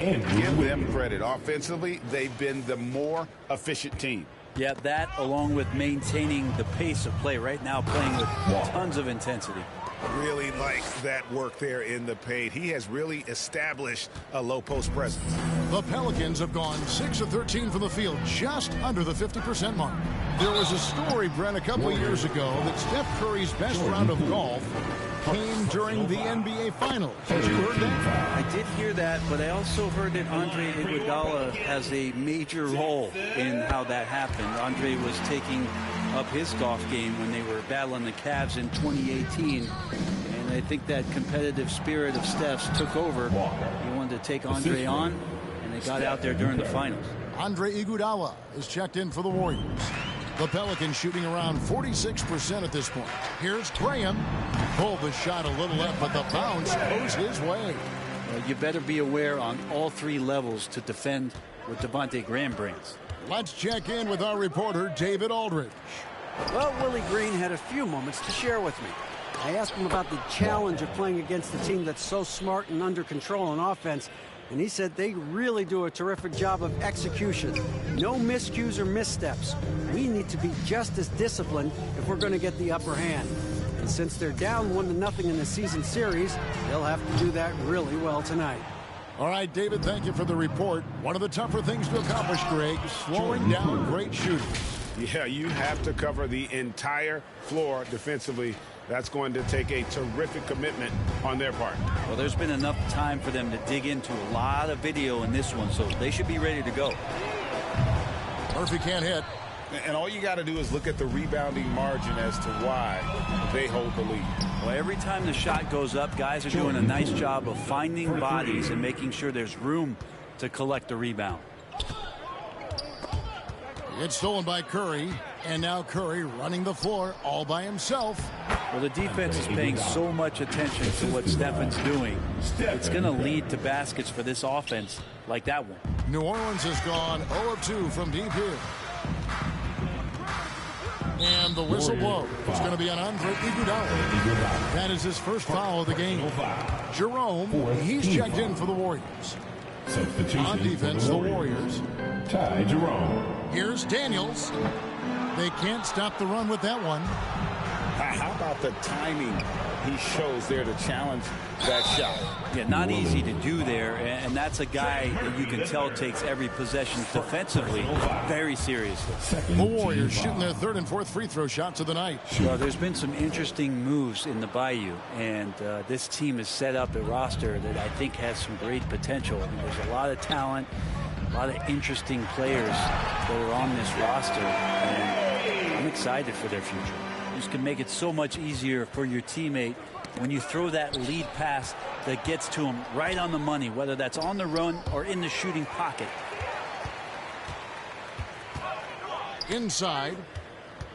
Give them credit. Offensively, they've been the more efficient team. Yeah, that along with maintaining the pace of play right now, playing with tons of intensity. Really likes that work there in the paint. He has really established a low post presence. The Pelicans have gone 6 of 13 from the field, just under the 50% mark. There was a story, Brent, a couple of years ago that Steph Curry's best round of golf came during the NBA Finals. Did you heard that? I did hear that, but I also heard that Andre Iguodala has a major role in how that happened. Andre was taking up his golf game when they were battling the Cavs in 2018. And I think that competitive spirit of Steph's took over. He wanted to take Andre on, and they got out there during the finals. Andre Iguodala is checked in for the Warriors. The Pelicans shooting around 46% at this point. Here's Graham. Pulled the shot a little left, but the bounce goes his way. Well, you better be aware on all three levels to defend what Devontae Graham brings. Let's check in with our reporter, David Aldridge. Well, Willie Green had a few moments to share with me. I asked him about the challenge of playing against a team that's so smart and under control on offense, and he said they really do a terrific job of execution. No miscues or missteps. We need to be just as disciplined if we're going to get the upper hand. And since they're down 1-0 in the season series, they'll have to do that really well tonight. All right, David, thank you for the report. One of the tougher things to accomplish, Greg, slowing down great shooters. Yeah, you have to cover the entire floor defensively. That's going to take a terrific commitment on their part. Well, there's been enough time for them to dig into a lot of video in this one, so they should be ready to go. Murphy can't hit. And all you got to do is look at the rebounding margin as to why they hold the lead. Well, every time the shot goes up, guys are doing a nice job of finding bodies and making sure there's room to collect the rebound. It's stolen by Curry, and now Curry running the floor all by himself. Well, the defense is paying so much attention to what Stephen's doing. It's going to lead to baskets for this offense like that one. New Orleans has gone 0 of 2 from deep here. And the whistle blows. It's going to be on Andre Iguodala. That is his first foul of the game. Jerome, he's checked in for the Warriors. On defense, the Warriors. Ty Jerome. Here's Daniels. They can't stop the run with that one. How about the timing he shows there to challenge that shot? Yeah, not easy to do there, and that's a guy that you can tell takes every possession defensively very seriously. The Warriors shooting their third and fourth free throw shots of the night. Well, there's been some interesting moves in the Bayou, and this team has set up a roster that I think has some great potential. I mean, there's a lot of talent, a lot of interesting players that are on this roster, and I'm excited for their future. This can make it so much easier for your teammate when you throw that lead pass that gets to him right on the money, whether that's on the run or in the shooting pocket. Inside,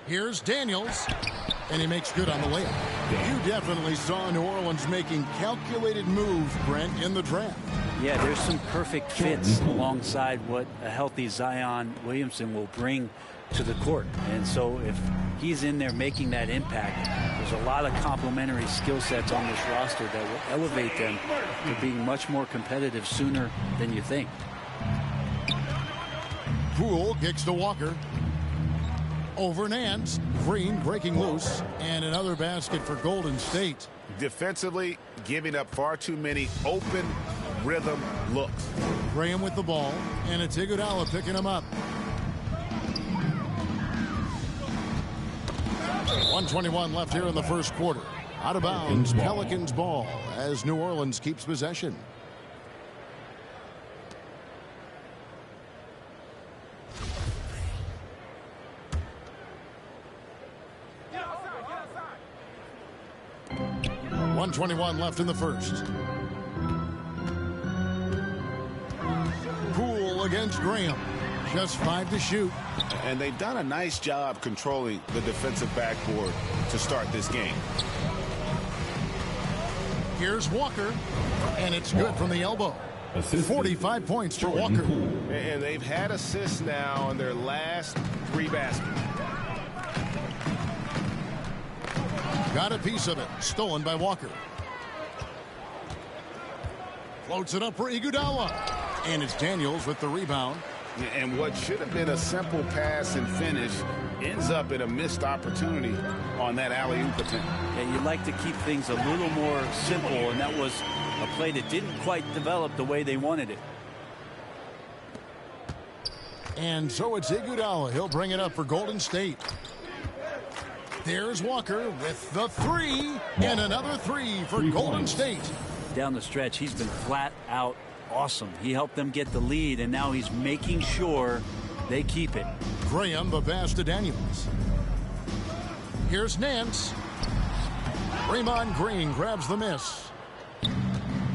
here's Daniels, and he makes good on the layup. You definitely saw New Orleans making calculated moves, Brent, in the draft. Yeah, there's some perfect fits alongside what a healthy Zion Williamson will bring to the court. And so if he's in there making that impact, there's a lot of complementary skill sets on this roster that will elevate them to being much more competitive sooner than you think. Poole kicks to Walker. Over Nance. Green breaking loose. And another basket for Golden State. Defensively, giving up far too many open rhythm looks. Graham with the ball, and it's Iguodala picking him up. 1:21 left here in the first quarter. Out of bounds, Pelicans ball as New Orleans keeps possession. .121 left in the first. Poole against Graham. Just 5 to shoot. And they've done a nice job controlling the defensive backboard to start this game. Here's Walker, and it's good from the elbow. 45 points for Walker. And they've had assists now in their last 3 baskets. Got a piece of it. Stolen by Walker. Floats it up for Iguodala. And it's Daniels with the rebound. And what should have been a simple pass and finish ends up in a missed opportunity on that alley-oop attempt. Yeah, you'd like to keep things a little more simple, and that was a play that didn't quite develop the way they wanted it. And so it's Iguodala. He'll bring it up for Golden State. There's Walker with the three, and another three for Golden State. Down the stretch, he's been flat out awesome. He helped them get the lead, and now he's making sure they keep it. Graham, the pass to Daniels. Here's Nance. Draymond Green grabs the miss.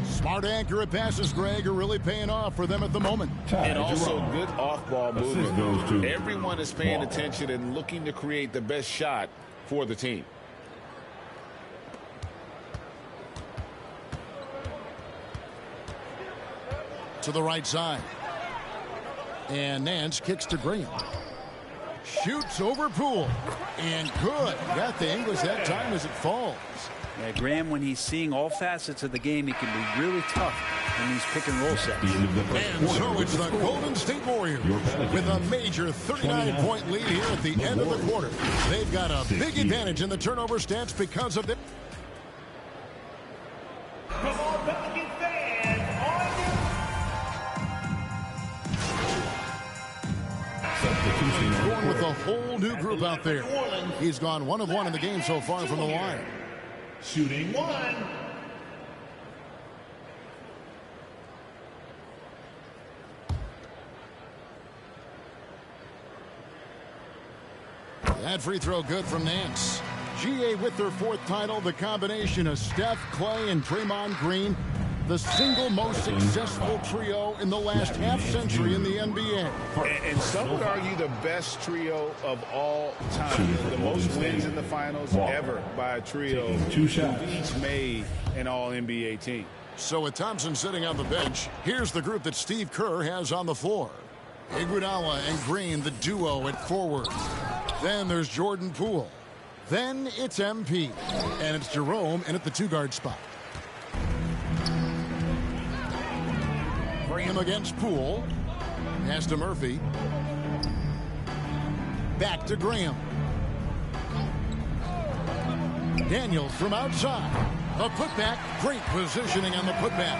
Smart, accurate passes, Greg, are really paying off for them at the moment. And also good off-ball movement. Everyone is paying attention and looking to create the best shot for the team. To the right side. And Nance kicks to Graham. Shoots over Poole. And good. Got the English that time as it falls. Yeah, Graham, when he's seeing all facets of the game, he can be really tough in these pick and roll sets. And so it's the Golden State Warriors with a major 39-point lead here at the end of the quarter. They've got a big advantage in the turnover stats because of the... Going with a whole new group out there. He's gone 1 of 1 in the game so far from the line. Shooting 1. That free throw good from Nance. GA with their 4th title, the combination of Steph, Clay, and Draymond Green, the single most successful trio in the last half-century in the NBA. And some would argue the best trio of all time. The most wins in the finals ever by a trio who each made an all-NBA team. So with Thompson sitting on the bench, here's the group that Steve Kerr has on the floor. Iguodala and Green, the duo at forward. Then there's Jordan Poole. Then it's MP. And it's Jerome in at the 2-guard spot. Graham against Poole. Pass to Murphy. Back to Graham. Daniels from outside. A putback. Great positioning on the putback.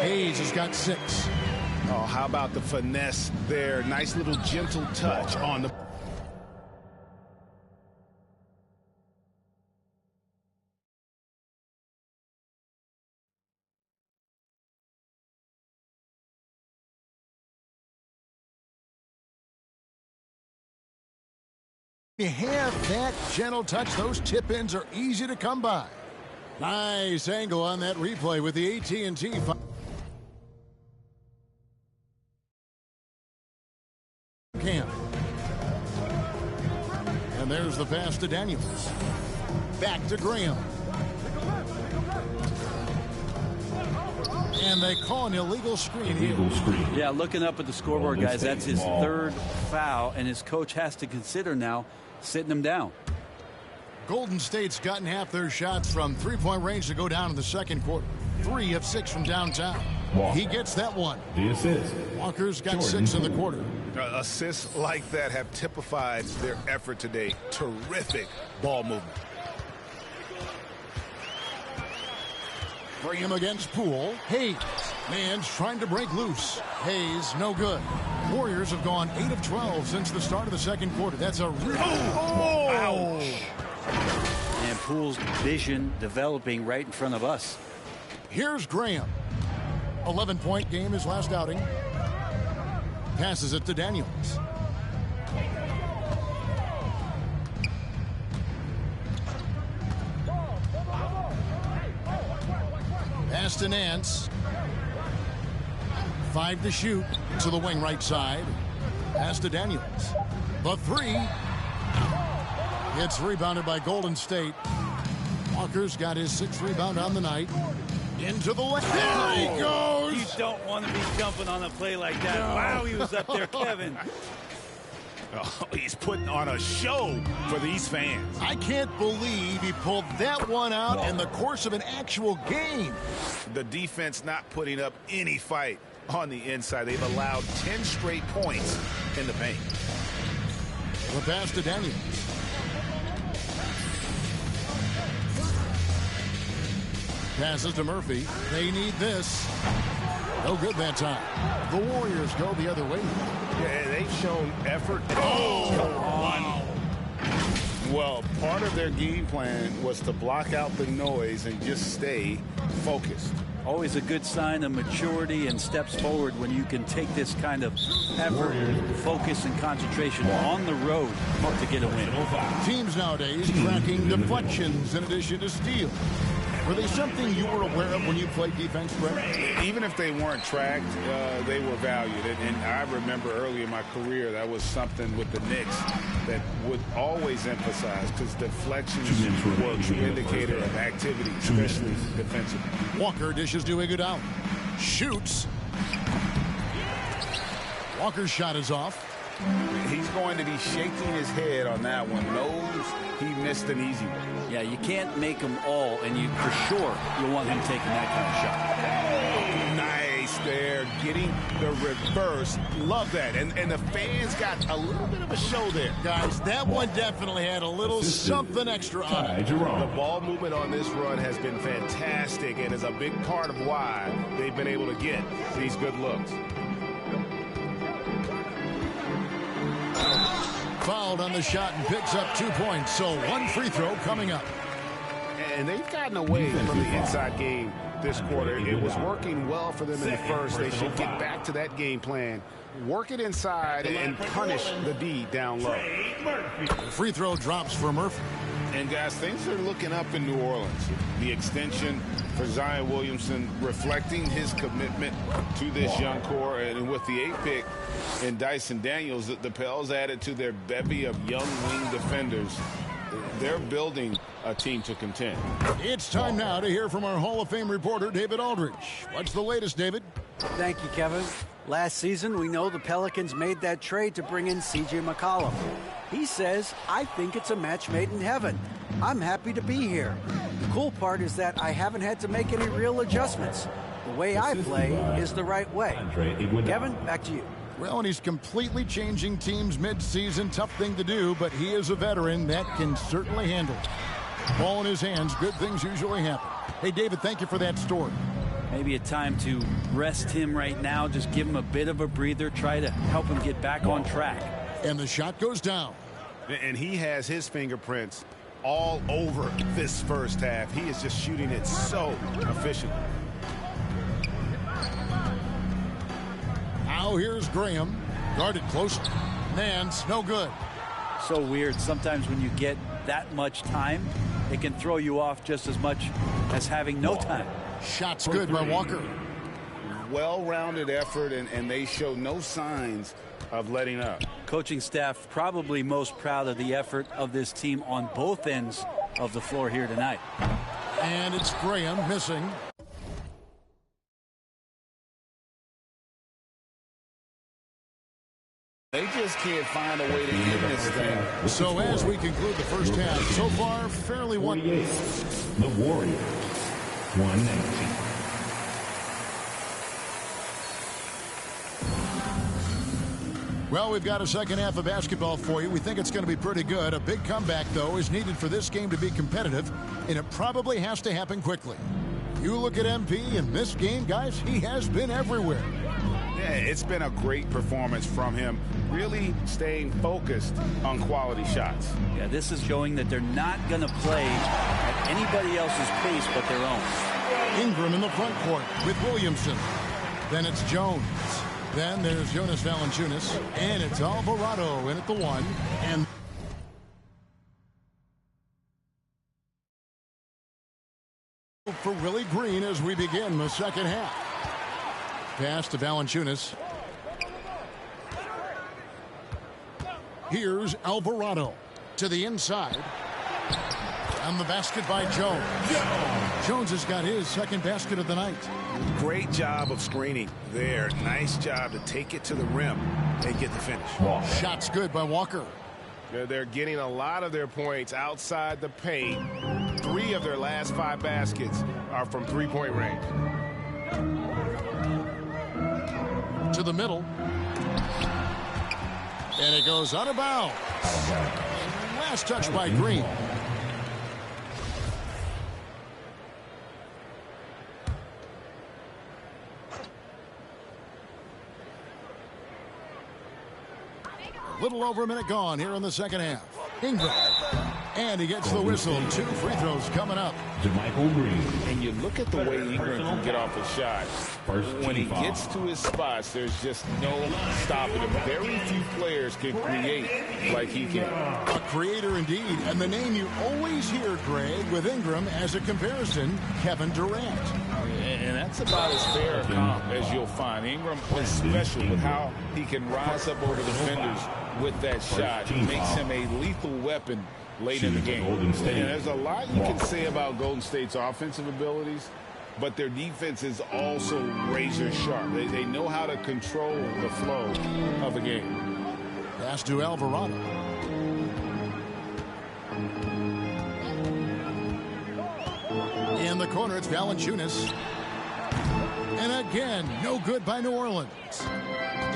Hayes has got 6. Oh, how about the finesse there? Nice little gentle touch on the... You have that gentle touch. Those tip-ins are easy to come by. Nice angle on that replay with the AT&T. Camp. And there's the pass to Daniels. Back to Graham. And they call an illegal screen here. Yeah, looking up at the scoreboard, guys, that's his 3rd foul, and his coach has to consider now sitting him down. Golden State's gotten half their shots from three-point range to go down in the second quarter. 3 of 6 from downtown. He gets that one. The assist. Walker's got 6 in the quarter. Assists like that have typified their effort today. Terrific ball movement. Graham against Poole. Hayes. Man's trying to break loose. Hayes, no good. Warriors have gone 8 of 12 since the start of the second quarter. That's a real... Ouch. And Poole's vision developing right in front of us. Here's Graham. 11-point game his last outing. Passes it to Daniels. Pass to Nance. 5 to shoot to the wing right side. Pass to Daniels. The 3. It's rebounded by Golden State. Walker's got his 6th rebound on the night. Into the left. There he goes. You don't want to be jumping on a play like that. No. Wow, he was up there, Kevin. Oh, he's putting on a show for these fans. I can't believe he pulled that one out in the course of an actual game. The defense not putting up any fight on the inside. They've allowed 10 straight points in the paint. The pass to Daniels. Passes to Murphy. They need this. No good that time. The Warriors go the other way. Yeah, they've shown effort. Oh, come on. Well, part of their game plan was to block out the noise and just stay focused. Always a good sign of maturity and steps forward when you can take this kind of effort, focus, and concentration on the road to get a win. Teams nowadays tracking deflections in addition to steals. Were they something you were aware of when you played defense, Brett? Even if they weren't tracked, they were valued. And I remember early in my career, that was something with the Knicks that would always emphasize, because deflections were a true indicator of activity, especially defensively. Walker dishes to Iguodala. Shoots. Walker's shot is off. He's going to be shaking his head on that one. Knows he missed an easy one. Yeah, you can't make them all, and you for sure you want him taking that kind of shot. Nice there, getting the reverse. Love that. And the fans got a little bit of a show there. Guys, that one definitely had a little something extra on it. The ball movement on this run has been fantastic and is a big part of why they've been able to get these good looks. Fouled on the shot and picks up 2 points. So one free throw coming up. And they've gotten away from the inside game this quarter. It was working well for them in the first. They should get back to that game plan. Work it inside and punish the D down low. Free throw drops for Murphy. And guys, things are looking up in New Orleans. The extension for Zion Williamson reflecting his commitment to this young core. And with the 8th pick in Dyson Daniels, the Pels added to their bevy of young wing defenders. They're building a team to contend. It's time now to hear from our Hall of Fame reporter, David Aldridge. What's the latest, David? Thank you, Kevin. Last season, we know the Pelicans made that trade to bring in C.J. McCollum. He says, I think it's a match made in heaven. I'm happy to be here. The cool part is that I haven't had to make any real adjustments. The way I play is the right way. Kevin, back to you. Well, and he's completely changing teams mid-season. Tough thing to do, but he is a veteran that can certainly handle it. Ball in his hands, good things usually happen. Hey, David, thank you for that story. Maybe a time to rest him right now, just give him a bit of a breather, try to help him get back on track. And the shot goes down. And he has his fingerprints all over this first half. He is just shooting it so efficiently. Now here's Graham. Guarded close. Nance, no good. So weird. Sometimes when you get that much time, it can throw you off just as much as having no time. Shot's good by Walker. Well-rounded effort, and they show no signs of letting up. Coaching staff probably most proud of the effort of this team on both ends of the floor here tonight. And it's Graham missing. They just can't find a way to end this thing. So as we conclude the first half, so far, fairly one. The Warriors, 119. Well, we've got a second half of basketball for you. We think it's going to be pretty good. A big comeback, though, is needed for this game to be competitive, and it probably has to happen quickly. You look at MP in this game, guys, he has been everywhere. Yeah, it's been a great performance from him, really staying focused on quality shots. Yeah, this is showing that they're not going to play at anybody else's pace but their own. Ingram in the front court with Williamson. Then it's Jones. Then there's Jonas Valanciunas, and it's Alvarado in at the 1. And for Willie Green as we begin the second half. Pass to Valanciunas. Here's Alvarado to the inside. And the basket by Jones. Jones has got his second basket of the night. Great job of screening there. Nice job to take it to the rim and get the finish. Shot's good by Walker. They're getting a lot of their points outside the paint. 3 of their last 5 baskets are from three-point range. to the middle. And it goes out of bounds. Last touch by Green. A little over a minute gone here in the second half. Ingram. And he gets the whistle. 2 free throws coming up. Michael Green. And you look at the way Ingram can get off a shot. When he gets to his spots, there's just no stopping him. Very few players can create like he can. A creator indeed. And the name you always hear, Greg, with Ingram as a comparison, Kevin Durant. And that's about as fair a comp as you'll find. Ingram is special with how he can rise up over defenders with that shot. It makes him a lethal weapon late in the game. And there's a lot you can say about Golden State's offensive abilities, but their defense is also razor sharp. They know how to control the flow of a game. Pass to Alvarado. In the corner, it's Valanciunas. And again, no good by New Orleans.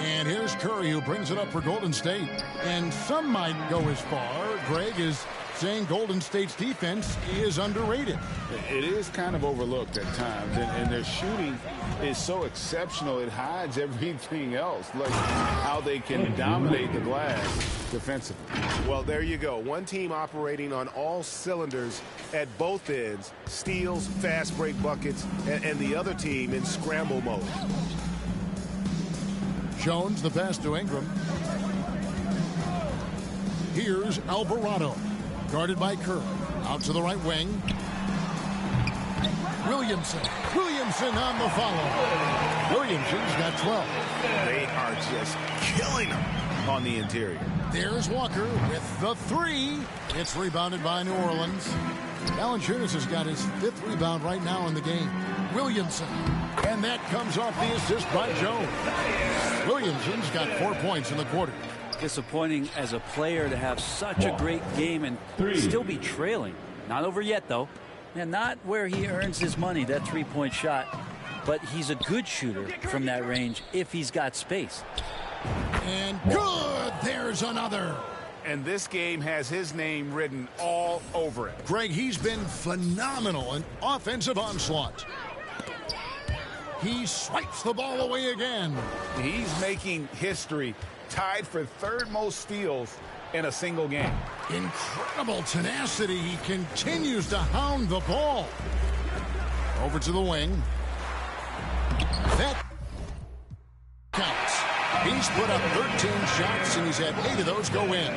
And here's Curry, who brings it up for Golden State. And some might go as far, Greg, is saying Golden State's defense is underrated. It is kind of overlooked at times, and their shooting is so exceptional it hides everything else, like how they can dominate the glass defensively. Well, there you go. One team operating on all cylinders at both ends, steals, fast break buckets, and the other team in scramble mode. Jones, the pass to Ingram. Here's Alvarado, guarded by Kerr. Out to the right wing. Williamson on the follow. Williamson's got 12. They are just killing them on the interior. There's Walker with the 3. It's rebounded by New Orleans. Valanciunas has got his 5th rebound right now in the game. Williamson. And that comes off the assist by Jones. Williamson's got 4 points in the quarter. Disappointing as a player to have such a great game and still be trailing. Not over yet, though. And not where he earns his money, that 3-point shot. But he's a good shooter from that range if he's got space. And good! There's another. And this game has his name written all over it. Greg, he's been phenomenal in offensive onslaught. He swipes the ball away again. He's making history, tied for 3rd most steals in a single game. Incredible tenacity. He continues to hound the ball. Over to the wing. That counts. He's put up 13 shots, and he's had 8 of those go in.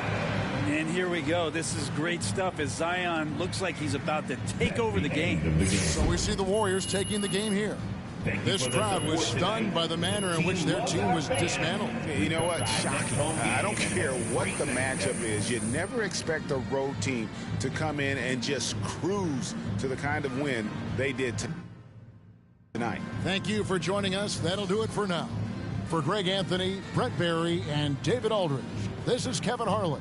And here we go. This is great stuff as Zion looks like he's about to take over the game. So we see the Warriors taking the game here. This crowd was stunned by the manner in which their team was dismantled. You know what? Shocking. I don't care what the matchup is. You never expect a road team to come in and just cruise to the kind of win they did tonight. Thank you for joining us. That'll do it for now. For Greg Anthony, Brett Barry, and David Aldridge, this is Kevin Harlan.